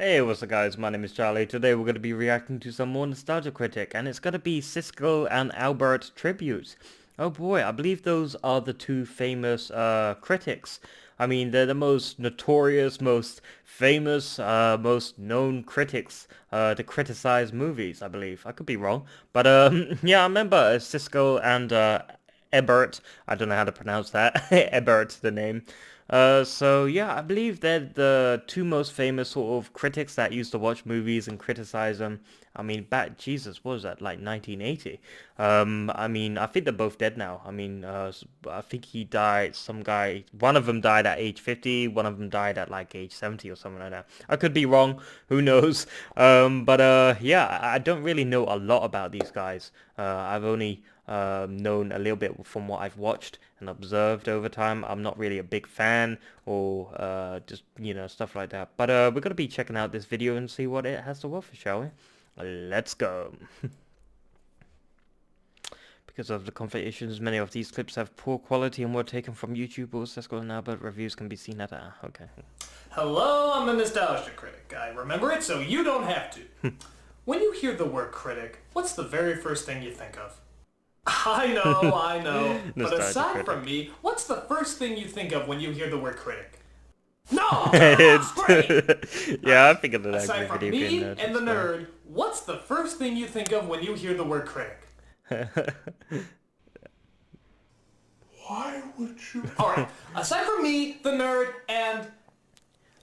Hey, what's up guys, my name is Charlie. Today we're going to be reacting to some more Nostalgia Critic, and it's going to be Siskel and Albert tributes. Oh boy, I believe those are the two famous critics. I mean, they're the most notorious, most famous, most known critics to criticize movies, I believe. I could be wrong. But yeah, I remember Siskel and Ebert. I don't know how to pronounce that. Ebert, the name. So yeah, I believe they're the two most famous sort of critics that used to watch movies and criticize them. I mean, Jesus, what was that, like 1980? I mean, I think they're both dead now. I mean, I think he died, one of them died at age 50, one of them died at like age 70 or something like that. I could be wrong, who knows? But yeah, I don't really know a lot about these guys. I've only known a little bit from what I've watched and observed over time. I'm not really a big fan or just, stuff like that. But we're going to be checking out this video and see what it has to offer, shall we? Let's go. Because of the conflict issues, many of these clips have poor quality and were taken from YouTube or Siskel and Albert reviews can be seen at... okay. Hello, I'm the Nostalgia Critic. I remember it so you don't have to. When you hear the word critic, what's the very first thing you think of? I know. But aside from me, what's the first thing you think of when you hear the word critic? No! Great! Yeah, I figured that. Aside from me and the nerd, what's the first thing you think of when you hear the word critic? Why would you? Alright, aside from me, the nerd, and...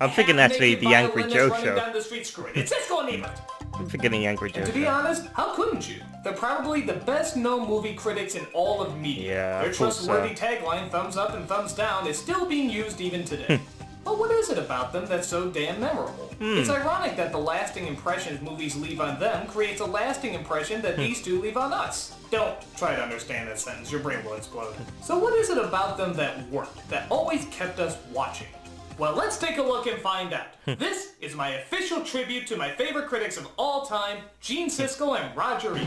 I'm thinking actually the Angry Joe show. Down the street, screw it. It's Siskel and Ebert. I'm forgetting Angry Joe. To be honest, how couldn't you? They're probably the best known movie critics in all of media. Yeah, their trustworthy tagline, thumbs up and thumbs down, is still being used even today. But what is it about them that's so damn memorable? It's ironic that the lasting impressions movies leave on them creates a lasting impression that these two leave on us. Don't try to understand that sentence, your brain will explode. So what is it about them that worked, that always kept us watching? Well, let's take a look and find out. This is my official tribute to my favorite critics of all time, Gene Siskel and Roger Ebert.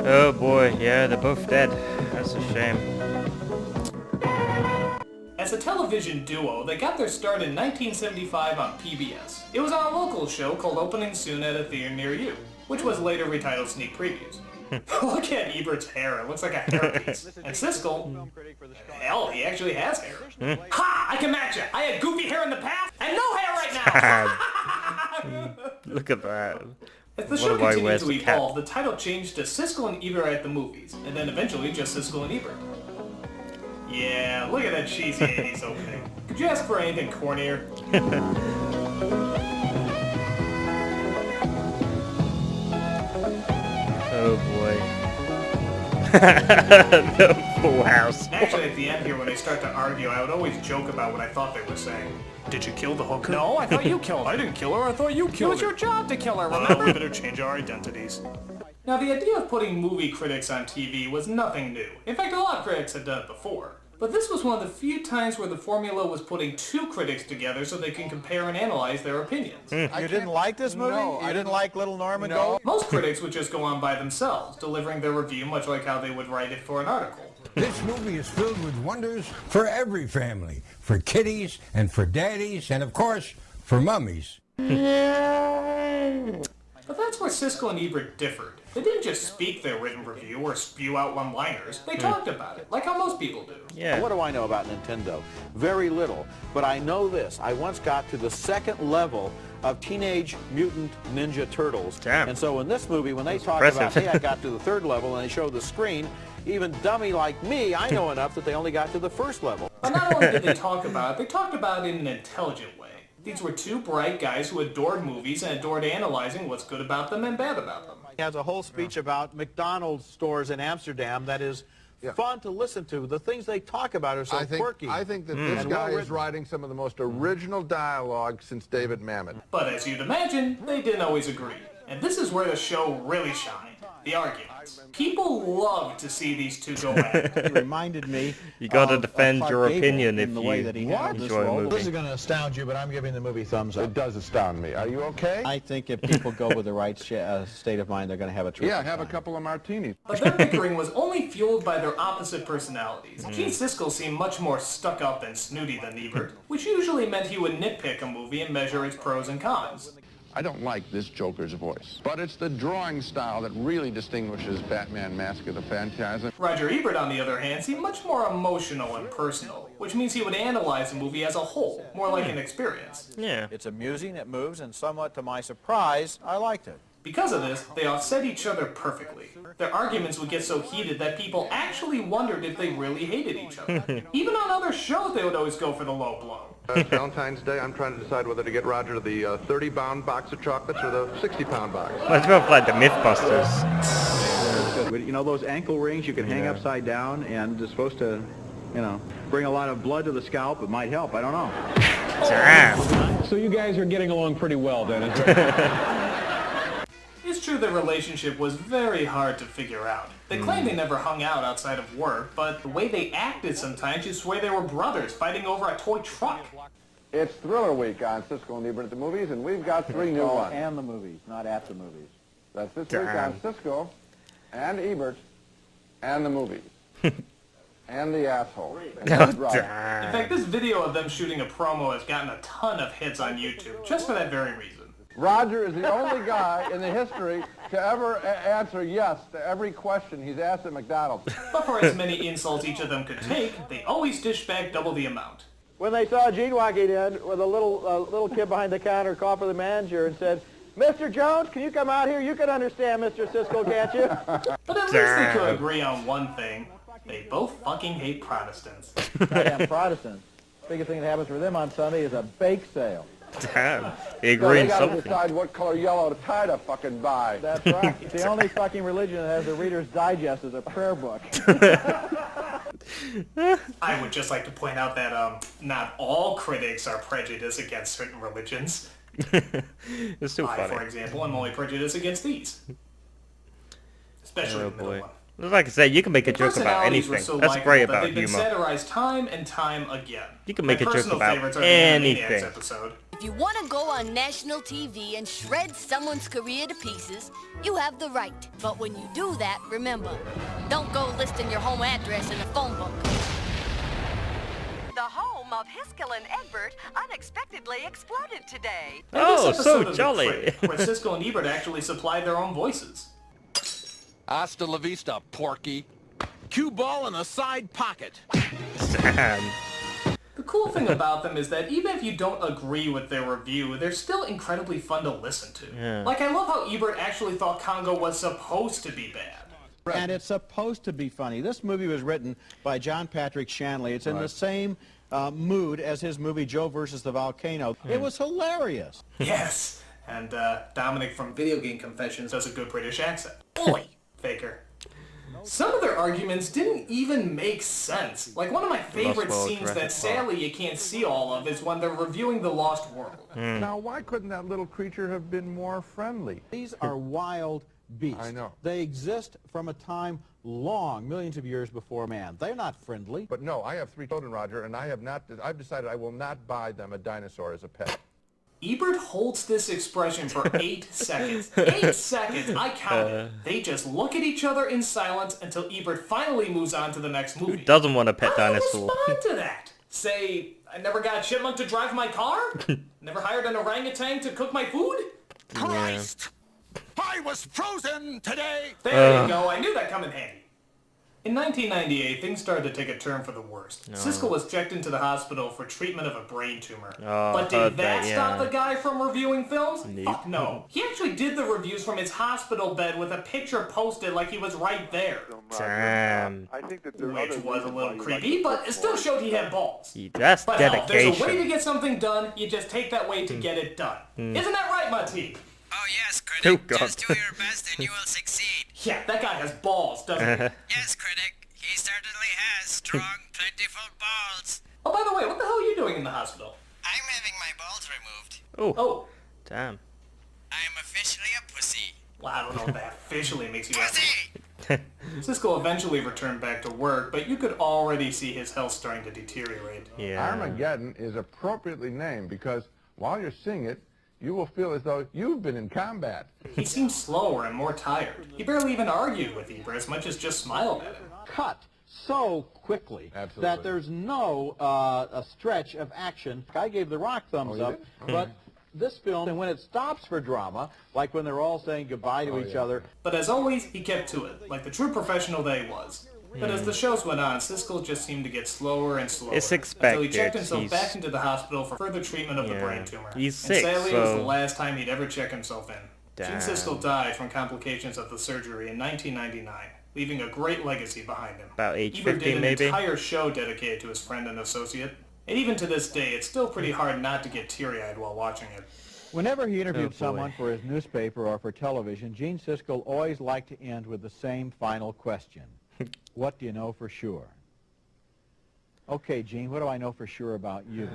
Oh boy, yeah, they're both dead. That's a shame. As a television duo, they got their start in 1975 on PBS. It was on a local show called Opening Soon at a Theater Near You, which was later retitled Sneak Previews. Look at Ebert's hair, it looks like a hairpiece. And Siskel, hell, he actually has hair. Ha! I can match it! I had goofy hair in the past, and no hair right now! Look at that. As the show continued to evolve, the title changed to Siskel and Ebert at the Movies, and then eventually just Siskel and Ebert. Yeah, look at that cheesy 80s opening. Could you ask for anything cornier? Oh boy. The Full House. Actually, at the end here, when they start to argue, I would always joke about what I thought they were saying. Did you kill the hooker? No, I thought you killed her. I didn't kill her, I thought you killed her. It was your job to kill her, remember? Well, we better change our identities. Now, the idea of putting movie critics on TV was nothing new. In fact, a lot of critics had done it before. But this was one of the few times where the formula was putting two critics together so they can compare and analyze their opinions. You didn't like this movie? No, you didn't like Little Norman Gold? Most critics would just go on by themselves, delivering their review much like how they would write it for an article. This movie is filled with wonders for every family, for kiddies and for daddies and, of course, for mummies. But that's where Siskel and Ebert differed. They didn't just speak their written review or spew out one-liners. They talked about it, like how most people do. Yeah. What do I know about Nintendo? Very little. But I know this. I once got to the second level of Teenage Mutant Ninja Turtles. Damn. And so in this movie, when they talk about, hey, I got to the third level, and they show the screen, even dummy like me, I know enough that they only got to the first level. But not only did they talk about it, they talked about it in an intelligent way. These were two bright guys who adored movies and adored analyzing what's good about them and bad about them. He has a whole speech about McDonald's stores in Amsterdam that is fun to listen to. The things they talk about are so quirky. I think that this guy is writing some of the most original dialogue since David Mamet. But as you'd imagine, they didn't always agree. And this is where the show really shined. the arguments. People love to see these two go at it. It reminded me. You gotta of defend Clark your Gable opinion if in the you way that he handled this enjoy a role. movie. This is going to astound you, but I'm giving the movie thumbs up. It does astound me. Are you okay? I think if people go with the right state of mind, they're going to have a terrific Yeah, have a time. couple of martinis. But their bickering was only fueled by their opposite personalities. Gene Siskel seemed much more stuck up and snooty than Ebert, which usually meant he would nitpick a movie and measure its pros and cons. I don't like this Joker's voice, but it's the drawing style that really distinguishes Batman Mask of the Phantasm. Roger Ebert, on the other hand, seemed much more emotional and personal, which means he would analyze the movie as a whole, more like an experience. Yeah. It's amusing, it moves, and somewhat to my surprise, I liked it. Because of this, they offset each other perfectly. Their arguments would get so heated that people actually wondered if they really hated each other. Even on other shows, they would always go for the low blow. Valentine's Day, I'm trying to decide whether to get Roger the 30-pound box of chocolates or the 60-pound box. Let's go for like the Mythbusters. You know those ankle rings you can hang upside down, and it's supposed to, you know, bring a lot of blood to the scalp. It might help. I don't know. Damn. So you guys are getting along pretty well, Dennis. It's true their relationship was very hard to figure out. They claim they never hung out outside of work, but the way they acted sometimes, you swear they were brothers fighting over a toy truck. It's Thriller Week on Siskel and Ebert at the movies, and we've got 3 new ones. And the movies, not at the movies. That's this week on Siskel and Ebert and the movies. And the asshole. And that's right. In fact, this video of them shooting a promo has gotten a ton of hits on YouTube, just for that very reason. Roger is the only guy in the history to ever answer yes to every question he's asked at McDonald's. But for as many insults each of them could take, they always dish back double the amount. When they saw Gene walking in with a little kid behind the counter, called for the manager and said, "Mr. Jones, can you come out here? You can understand Mr. Siskel, can't you?" But at least they could agree on one thing. They both fucking hate Protestants. Goddamn Protestants. Biggest thing that happens for them on Sunday is a bake sale. Damn. They So agree they in got to something. decide what color yellow tie to fucking buy. That's right. It's the only fucking religion that has the Reader's Digest as a prayer book. I would just like to point out that not all critics are prejudiced against certain religions. It's still I, funny. for example, am only prejudiced against these. Especially Oh the middle boy. one. Like I said, you can make a joke about Personalities were anything. so That's likable great that about they've been humor. satirized time and time again. You can make My a joke personal about favorites are the Animaniacs anything. episode. If you want to go on national TV and shred someone's career to pieces, you have the right. But when you do that, remember, don't go listing your home address in the phone book. The home of Siskel and Ebert unexpectedly exploded today. And this Oh, episode so of The jolly. Critic, where Siskel and Ebert actually supplied their own voices. Hasta la vista, porky. Cue ball in a side pocket. Damn. The cool thing about them is that even if you don't agree with their review, they're still incredibly fun to listen to. Yeah. Like, I love how Ebert actually thought Congo was supposed to be bad. And it's supposed to be funny. This movie was written by John Patrick Shanley. It's in the same mood as his movie Joe versus the Volcano. It was hilarious. Yes, and Dominic from Video Game Confessions does a good British accent. Oi, Faker. Some of their arguments didn't even make sense. Like, one of my favorite World, scenes Jurassic that Park. sadly you can't see all of is when they're reviewing The Lost World. Now, why couldn't that little creature have been more friendly? These are wild beasts. I know. They exist from a time long, millions of years before man. They're not friendly. But no, I have 3 children, Roger, and I've decided I will not buy them a dinosaur as a pet. Ebert holds this expression for 8 seconds. 8 seconds, I counted. They just look at each other in silence until Ebert finally moves on to the next movie. Who doesn't want a pet How do you dinosaur? respond to that? Say, I never got a chipmunk to drive my car? Never hired an orangutan to cook my food? Christ! I was frozen today! There you go, I knew that'd come in handy. In 1998, things started to take a turn for the worst. Siskel was checked into the hospital for treatment of a brain tumor. Oh, But did heard that that, stop yeah. the guy from reviewing films? Nope. Fuck no. He actually did the reviews from his hospital bed with a picture posted like he was right there. Damn. I think that Which was a little creepy, but it still showed he had balls. That's But hell, if there's a way to dedication. get something done, you just take that way to get it done. Isn't that right, Mati? Oh yes, Oh, Critic. God. Just do your best and you will succeed. Yeah, that guy has balls, doesn't he? Yes, Critic. He certainly has strong, plentiful balls. Oh, by the way, what the hell are you doing in the hospital? I'm having my balls removed. Oh, Oh, damn. I am officially a pussy. Well, I don't know if that officially makes you happy. Siskel eventually returned back to work, but you could already see his health starting to deteriorate. Yeah. Armageddon is appropriately named because while you're seeing it, you will feel as though you've been in combat. He seemed slower and more tired. He barely even argued with Ebert as much as just smiled at him. Cut so quickly that there's no a stretch of action. I gave The Rock thumbs up, but this film, and when it stops for drama, like when they're all saying goodbye to each other. But as always, he kept to it, like the true professional that he was. But as the shows went on, Siskel just seemed to get slower and slower. It's expected. Until he checked himself back into the hospital for further treatment of the brain tumor. He's sick, and sadly, so... it was the last time he'd ever check himself in. Damn. Gene Siskel died from complications of the surgery in 1999, leaving a great legacy behind him. About age Ebert 50, did an maybe? entire show dedicated to his friend and associate. And even to this day, it's still pretty hard not to get teary-eyed while watching it. Whenever he interviewed someone for his newspaper or for television, Gene Siskel always liked to end with the same final question. What do you know for sure? Okay, Gene, what do I know for sure about you?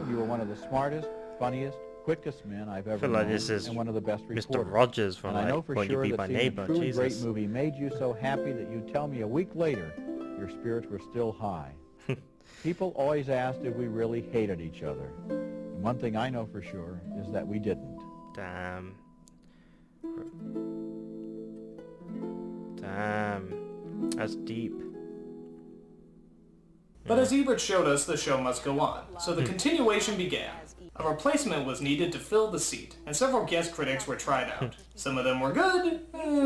You were one of the smartest, funniest, quickest men I've ever known, this is and one of the best reporters. Mr. Rogers from, and I know for Won't You sure Be that My seeing Neighbor? a truly great Jesus. movie made you so happy that you'd tell me a week later your spirits were still high. People always asked if we really hated each other. And one thing I know for sure is that we didn't. Damn. Damn. That's deep. But as Ebert showed us, the show must go on. So the continuation began. A replacement was needed to fill the seat, and several guest critics were tried out. Some of them were good,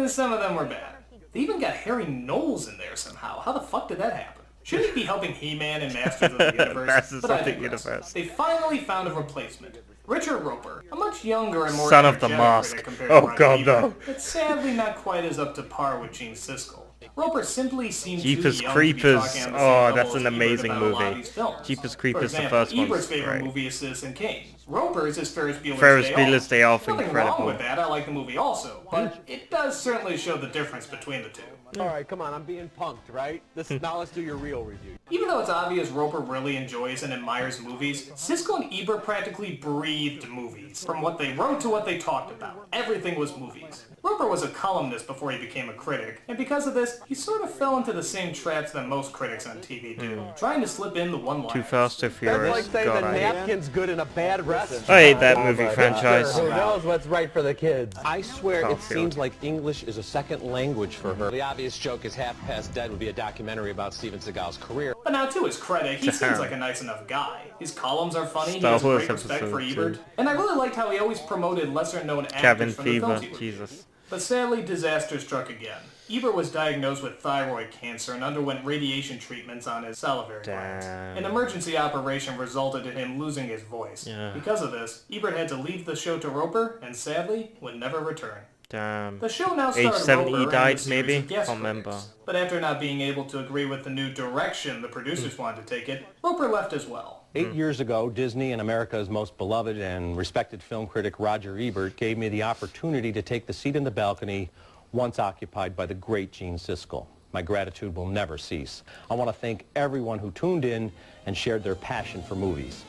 some of them were bad. They even got Harry Knowles in there somehow. How the fuck did that happen? Shouldn't he be helping He-Man and Masters of the Universe? Masters But I of the digress. Universe. They finally found a replacement. Richard Roper, a much younger and more Son of the energetic Mask. critic compared Oh to Roger god, Ebert, no. but sadly not quite as up to par with Gene Siskel. Roper simply seemed Jeepers too young Creepers. to be talking on the Oh, same level that's as an Ebert amazing about a lot of movie. these films. Jeepers For Creepers, example, the first one. Ebert's favorite Right. movie is Citizen Kane. Roper's is Ferris Bueller's Ferris Day Bueller's Off. Day Off, Nothing incredible. wrong with that. I like the movie also, but it does certainly show the difference between the two. All right, come on, I'm being punked, right? Now let's do your real review. Even though it's obvious Roper really enjoys and admires movies, Siskel and Ebert practically breathed movies. From what they wrote to what they talked about, everything was movies. Roper was a columnist before he became a critic, and because of this, he sort of fell into the same traps that most critics on TV do, trying to slip in the one-liners. Too Fast, Too Furious. That's like saying God, the I hate napkin's good in a bad restaurant. I hate that movie franchise. Who knows what's right for the kids? I swear it Caulfield. seems like English is a second language for her. The obvious joke is Half Past Dead would be a documentary about Steven Seagal's career. But now, to his credit, he seems like a nice enough guy. His columns are funny, he has Star Wars great respect for episode Ebert, 2. and I really liked how he always promoted lesser-known Cabin actors from the films Fever. he reviewed. Jesus. But sadly, disaster struck again. Ebert was diagnosed with thyroid cancer and underwent radiation treatments on his salivary glands. An emergency operation resulted in him losing his voice. Yeah. Because of this, Ebert had to leave the show to Roper, and sadly, would never return. Damn. The show now Age starred 70 Roper he and died, a series maybe? of guest Can't remember. critics. But after not being able to agree with the new direction the producers wanted to take it, Roper left as well. 8 years ago, Disney and America's most beloved and respected film critic Roger Ebert gave me the opportunity to take the seat in the balcony once occupied by the great Gene Siskel. My gratitude will never cease. I want to thank everyone who tuned in and shared their passion for movies.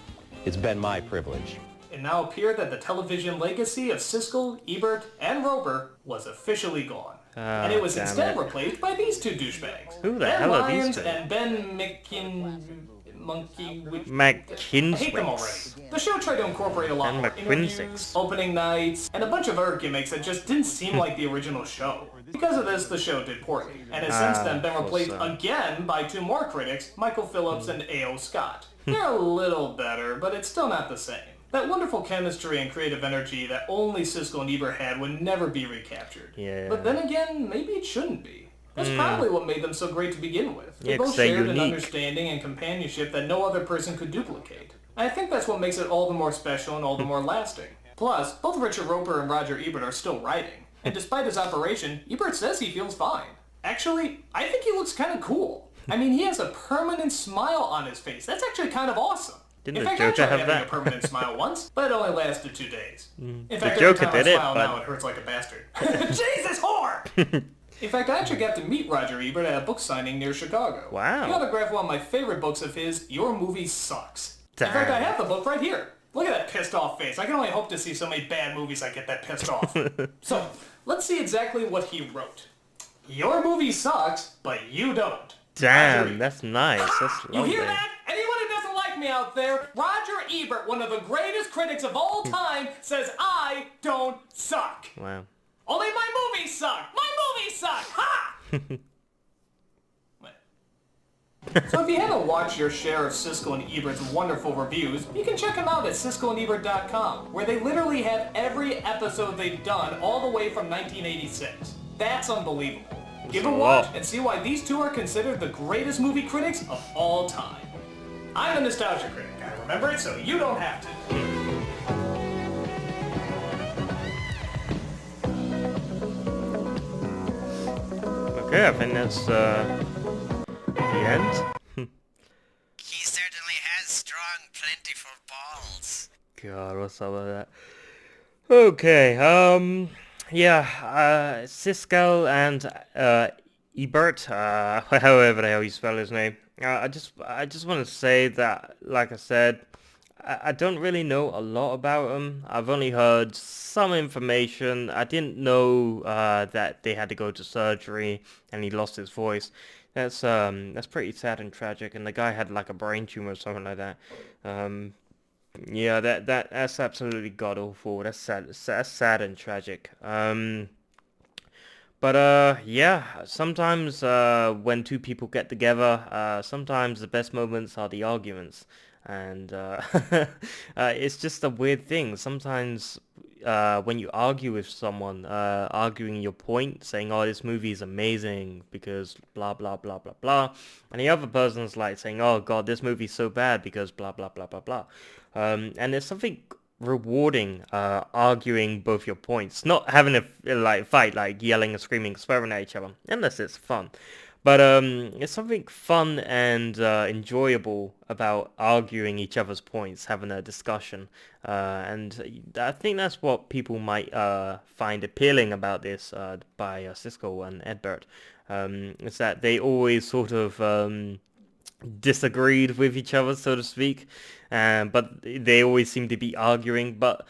It's been my privilege. It now appeared that the television legacy of Siskel, Ebert, and Roper was officially gone. And it was damn instead it. replaced by these two douchebags. Who the Ben hell are these Lyons two? and Ben Monkey... McKinsey. I hate them already. The show tried to incorporate a lot Ben more McQuincy. interviews, opening nights, and a bunch of other gimmicks that just didn't seem like the original show. Because of this, the show did poorly, and has since then been replaced again by two more critics, Michael Phillips and A.O. Scott. They're a little better, but it's still not the same. That wonderful chemistry and creative energy that only Siskel and Ebert had would never be recaptured. Yeah. But then again, maybe it shouldn't be. That's probably what made them so great to begin with. They Yeah, 'cause both they're shared an unique. understanding and companionship that no other person could duplicate. I think that's what makes it all the more special and all the more lasting. Plus, both Richard Roper and Roger Ebert are still writing. And despite his operation, Ebert says he feels fine. Actually, I think he looks kind of cool. I mean, he has a permanent smile on his face. That's actually kind of awesome. Didn't In the fact, I Joker tried have having that? a permanent smile once, but it only lasted 2 days. In The fact, Joker every time did I it, smile but- now, it hurts like a bastard. Jesus, whore! In fact, I actually got to meet Roger Ebert at a book signing near Chicago. Wow. He autographed one of my favorite books of his, Your Movie Sucks. Damn. In fact, I have the book right here. Look at that pissed off face. I can only hope to see so many bad movies I get that pissed off. So, Let's see exactly what he wrote. Your movie sucks, but you don't. Damn, that's nice. That's You lovely. hear that? Anyone who doesn't like me out there, Roger Ebert, one of the greatest critics of all time, says I don't suck. Wow. Only my movies suck. My movies suck. Ha! So if you haven't watched your share of Siskel and Ebert's wonderful reviews, you can check them out at SiskelandEbert.com, where they literally have every episode they've done all the way from 1986. That's unbelievable. Give it a watch and see why these two are considered the greatest movie critics of all time. I'm a nostalgia critic, I remember it, so you don't have to. Okay, I think that's the end. He certainly has strong, plentiful balls. God, what's up with that? Okay, yeah, Siskel and Ebert, however the hell you spell his name. I just want to say that, like I said, I don't really know a lot about him. I've only heard some information. I didn't know that they had to go to surgery and he lost his voice. That's pretty sad and tragic. And the guy had like a brain tumor or something like that. Yeah, that's absolutely god awful. That's sad and tragic. But yeah, sometimes when two people get together, sometimes the best moments are the arguments. And it's just a weird thing. Sometimes when you argue with someone, arguing your point, saying, oh, this movie is amazing because blah, blah, blah, blah, blah. And the other person's like saying, oh, God, this movie's so bad because blah, blah, blah, blah, blah. And there's something rewarding arguing both your points, not having a fight, like yelling and screaming, swearing at each other, unless it's fun. But it's something fun and enjoyable about arguing each other's points, having a discussion. And I think that's what people might find appealing about this by Siskel and Ebert. Is that they always sort of disagreed with each other, so to speak, but they always seem to be arguing. But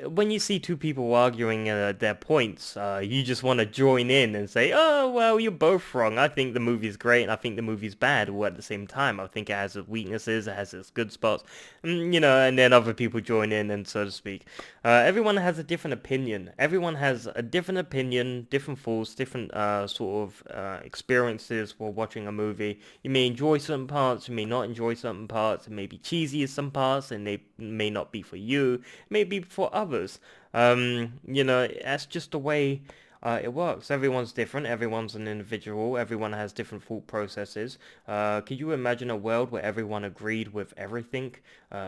when you see two people arguing their points, you just want to join in and say, oh, well, you're both wrong. I think the movie's great and I think the movie's bad, or at the same time, I think it has its weaknesses, it has its good spots, you know, and then other people join in, and so to speak. Everyone has a different opinion. Everyone has a different opinion, different thoughts, different sort of experiences while watching a movie. You may enjoy certain parts, you may not enjoy certain parts, it may be cheesy in some parts, and they may not be for you, it may be for others. You know, that's just the way it works. Everyone's different, everyone's an individual, everyone has different thought processes. Could you imagine a world where everyone agreed with everything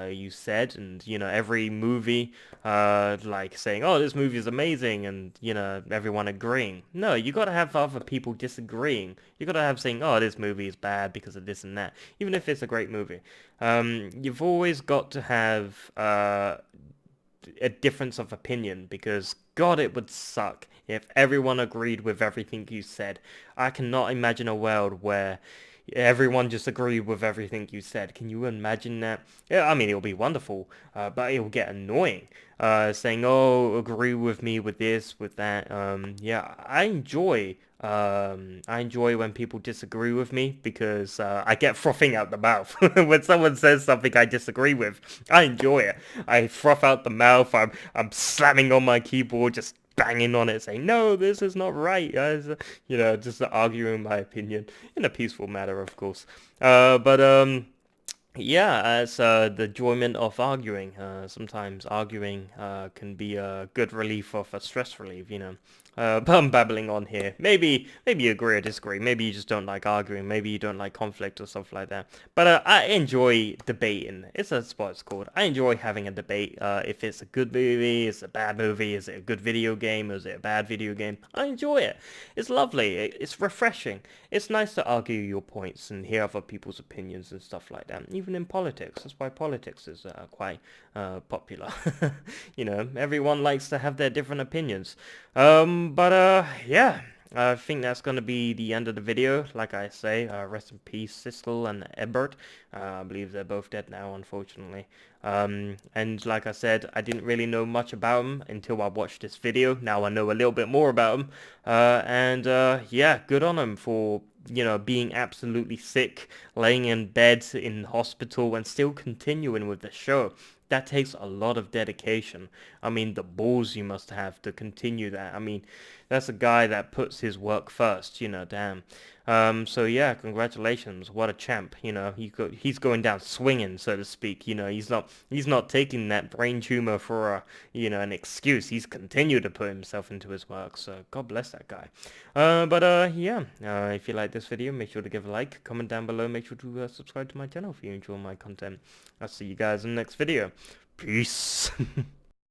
you said, and, you know, every movie, like saying, oh, this movie is amazing, and, you know, everyone agreeing? No, you gotta have other people disagreeing. You gotta have saying, oh, this movie is bad because of this and that, even if it's a great movie. You've always got to have a difference of opinion, because God, it would suck if everyone agreed with everything you said. I cannot imagine a world where everyone just agreed with everything you said. Can you imagine that? Yeah, I mean, it'll be wonderful, but it'll get annoying. Saying, oh, agree with me with this, with that. Yeah, I enjoy when people disagree with me, because I get frothing out the mouth. When someone says something I disagree with, I enjoy it. I froth out the mouth. I'm slamming on my keyboard, just banging on it, saying, no, this is not right. You know, just arguing my opinion in a peaceful manner, of course. Yeah, it's the enjoyment of arguing. Sometimes arguing can be a good relief of a stress relief, you know. But I'm babbling on here. Maybe you agree or disagree. Maybe you just don't like arguing. Maybe you don't like conflict or stuff like that. But I enjoy debating. That's what it's called. I enjoy having a debate. If it's a good movie, it's a bad movie, is it a good video game, is it a bad video game? I enjoy it. It's lovely. It's refreshing. It's nice to argue your points and hear other people's opinions and stuff like that. Even in politics. That's why politics is quite popular. You know, everyone likes to have their different opinions. Yeah, I think that's going to be the end of the video. Like I say, rest in peace, Siskel and Ebert. I believe they're both dead now, unfortunately. And like I said, I didn't really know much about them until I watched this video. Now I know a little bit more about them. Yeah, good on them for, you know, being absolutely sick, laying in bed in hospital and still continuing with the show. That takes a lot of dedication. I mean, the balls you must have to continue that. I mean, that's a guy that puts his work first, you know, damn. So yeah, congratulations. What a champ, you know. He's going down swinging, so to speak. You know, he's not taking that brain tumor for a, you know, an excuse. He's continued to put himself into his work. So God bless that guy. Yeah. If you like this video, make sure to give a like, comment down below. Make sure to subscribe to my channel if you enjoy my content. I'll see you guys in the next video. Peace.